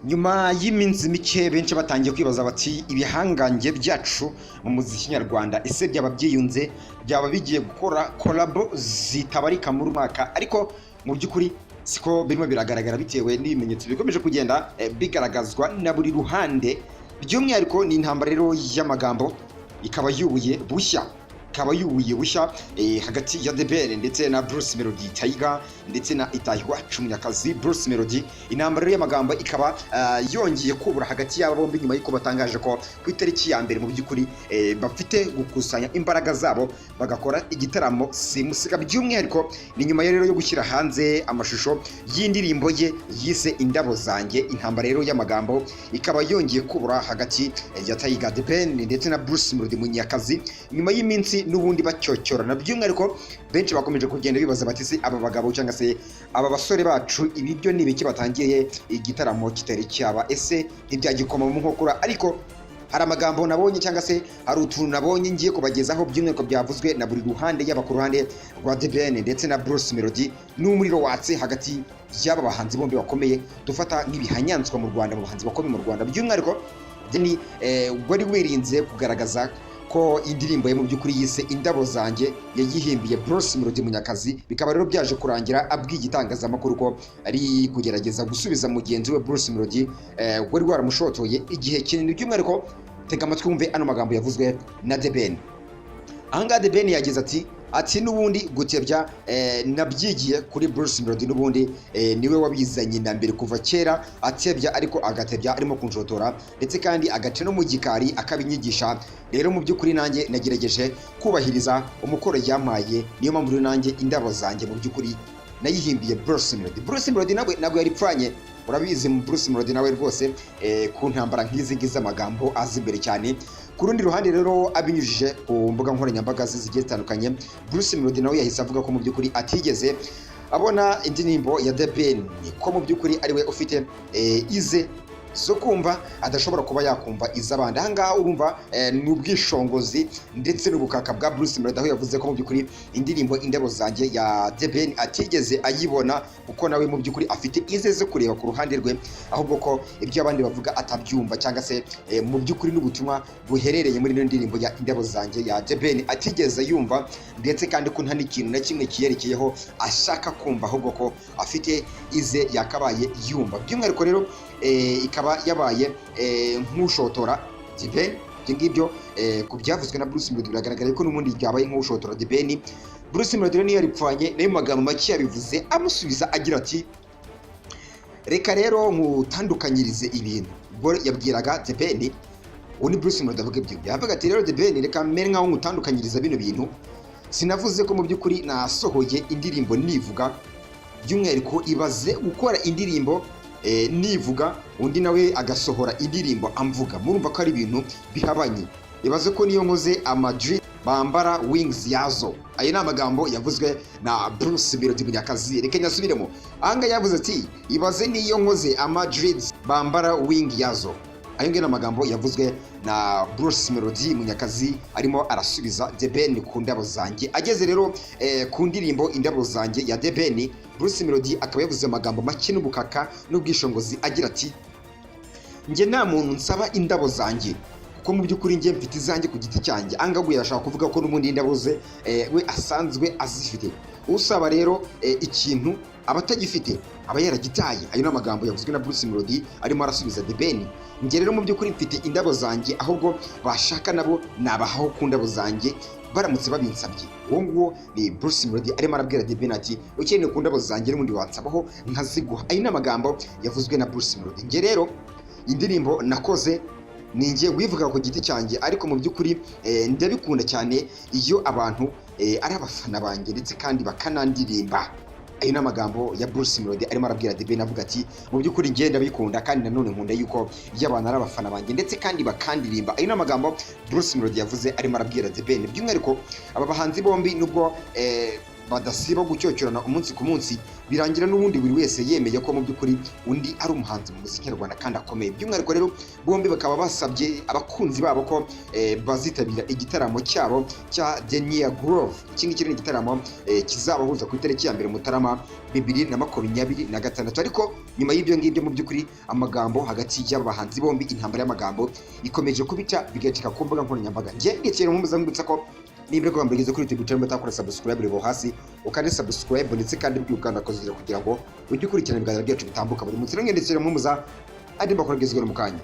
nyuma y'iminsi mike benshi batangiye kwibaza bati ibihangange byacu mu muziki nyarwanda ese byaba byiyunze byaba bigiye gukora collabo zitabarika muri mwaka, ariko mu by'ukuri siko birimo biragaragara bitewe n'ibimenyetso bikomeje kugenda bigaragazwa na buri ruhande. By'umwihariko ni intambara rero y'amagambo ikaba yubuye bushya hagati ya Debere ndetse na Bruce Melody Tiger ndetse na Itahiwacu Munyakazi Bruce Melody. Intambara rero y'amagambo ikaba yongeye kubura hagati y'aba bombi nyuma y'uko batangaje ko ku itariki ya mbere mu by'ukuri bafite gukusanya imbaraga zabo bagakora igitaramo simusiga. By'umwihariko ni nyuma rero yo gushyira hanze amashusho y'indirimbo ye yise Indabo zanjye. Intambara rero y'amagambo ikaba yongeye kubura hagati ya Tiger Debere ndetse na Bruce Melody Munyakazi nyuma y'iminsi n'ubundi bacyocyorana. By'umwihariko benshi bakomeje kugenda bibaza bati se aba bagabo cyangwa se aba basore bacu ibi byo ni ibiki batangiye igitaramo kitari cyaba, ese ntibyagikoma mu nkokora? Ariko hari amagambo nabonye cyangwa se hari utuntu nabonye ngiye kubagezaho by'umwihariko byavuzwe na buri ruhande, yaba ku ruhande rwa Debere ndetse na Bruce Melody n'Umuriro watse hagati y'aba bahanzi bombi bakomeye dufata nk'ibihanyanswa mu Rwanda, mu bahanzi bakomeye mu Rwanda. By'umwihariko ni wari wirinze kugaragaza ko indirimbo ye mu by'ukuri yise Indabo zanjye yayihimbiye Bruce Melody Munyakazi. Bikaba rero byaje kurangira abwiye igitangazamakuru ko ari kugerageza gusubiza mugenzi we Bruce Melody wari waramushotoye igihe kinini. By'umwihariko tega amatwi wumve ano magambo yavuzwe na Debere. Ahangaha Debere yagize ati n'ubundi gutebya nabyigiye kuri Bruce Melody, n'ubundi niwe wabizanye na mbere kuva kera atebya, ariko agatebya arimo kunshotora ndetse kandi agace no mu gikari akabinyigisha. Rero mu by'ukuri nanjye nagerageje kubahiriza umukoro yampaye, niyo mpamvu rero nanjye Indabo zanjye mu by'ukuri nayihimbiye Bruce Melody. Bruce Melody nawe nabwo yaripfanye, urabizi mu Bruce Melody nawe rwose ku ntambara nk'izi ngizi amagambo azi imbere cyane. Ku rundi ruhande rero abinyujije ku mbuga nkoranyambaga zigiye zitandukanye, Bruce Melody nawe yahise avuga ko mu by'ukuri atigeze abona indirimbo ya Debere, ko mu by'ukuri ari we ufite ize zo kumva adashobora kuba yakumva iz'abandi. Ahangaha urumva ni ubwishongozi ndetse n'ubukaka bwa Bruce Melody, aho yavuze ko mu by'ukuri indirimbo Indabo zanjye ya Debere atigeze ayibona kuko nawe mu by'ukuri afite ize zo kureba ku ruhande rwe, ahubwo ko ibyo abandi bavuga atabyumva cyangwa se mu by'ukuri n'ubutumwa buherereye muri ino ndirimbo ya Indabo zanjye ya Debere atigeze yumva, ndetse kandi ko nta n'ikintu na kimwe kiyerekeyeho ashaka kumva, ahubwo ko afite ize yakabaye yumva. By'umwihariko rero ikaba yabaye nk'ushotora Debere. Ibyo ngibyo ku byavuzwe na Bruce Melody biragaragara ko n'ubundi byabaye nk'ushotora Debere. Bruce Melody niyo yaripfanye nayo magambo make yabivuze amusubiza agira ati reka rero nkutandukanyirize ibintu. Ubwo yabwiraga Debere, uwo ni Bruce Melody avuga ibyo yavuga ati rero Debere reka mere nkaho nkutandukanyiriza bino bintu, sinavuze ko mu by'ukuri nasohoye indirimbo nivuga. By'umwihariko ibaze gukora indirimbo nivuga undi nawe agasohora indirimbo amvuga, murumva ko ari ibintu bihabanye. Ibaze ko niyo nkoze amadri bambara wings yazo. Ayo ni amagambo yavuzwe na Bruce Melody Munyakazi. Reka nyasubiremo, ahanga yavuze ati ibaze niyo nkoze amadrids bambara wing yazo. Ayo ngena amagambo yavuzwe na Bruce Melody Munyakazi arimo arasubiza Debere ku Ndabo zanjye. Ageze rero ku ndirimbo Indabo zanjye ya Debere, Bruce Melody akaba yavuze amagambo make n'ubukaka n'ubwishongozi agira ati njye nta muntu nsaba indabo zanjye kuko mu by'ukuri njye mfite izanjye ku giti cyanjye. Angaguye arashaka kuvuga ko n'ubundi indabo ze we asanzwe azifite. Usaba rero ikintu abatagifite aba yaragitaye. Ayo ni amagambo yavuzwe na Bruce Melody arimo arasubiza Debere. Njye rero mu by'ukuri mfite indabo zanjye, ahubwo bashaka nabo nabahaho ku ndabo zanjye baramutse babinsabye. Uwo nguwo ni Bruce Melody arimo arabwira Debere ati ukeneye ku ndabo zanjye n'ubundi wansabaho nkaziguha. Ayo ni amagambo yavuzwe na Bruce Melody. Njye rero indirimbo nakoze ni njye wivuga ku giti cyanjye, ariko mu by'ukuri ndabikunda cyane iyo abantu ari abafana banjye ndetse kandi bakanandirimba. Ayo ni amagambo ya Bruce Melody arimo arabwira Debere avuga ati mu by'ukuri ngenda bikunda kandi nanone nkunda yuko iyo abantu ari abafana banjye ndetse kandi bakandirimba. Ayo ni amagambo Bruce Melody yavuze arimo arabwira Debere. By'umwihariko aba bahanzi bombi nubwo badasiba gucyocyorana umunsi ku munsi birangira n'ubundi buri wese yemeye ko mu by'ukuri undi ari umuhanzi mu muziki nyarwanda kandi akomeye. By'umwihariko rero bombi bakaba basabye abakunzi babo ko bazitabira igitaramo cyabo cya Denia Grove. Iki ngiki ni igitaramo kizabahuza ku itariki ya 1 Mutarama 2026. Ariko nyuma y'ibyo ngibyo mu by'ukuri amagambo hagati y'abahanzi bombi, intambara y'amagambo ikomeje kubita bigacika ku mbuga nkoranyambaga. Nge ndetse mumuzambutsa ko niba ko bambegeze kuri YouTube channel mutakora subscribe rebo hasi ukande subscribe ndetse kandi byukanda kozira kugira ngo ujye ukurikirana ibiganiro byacu bitambuka buri munsi. Ndetse mumuza andi makuru agezweho mu kanya.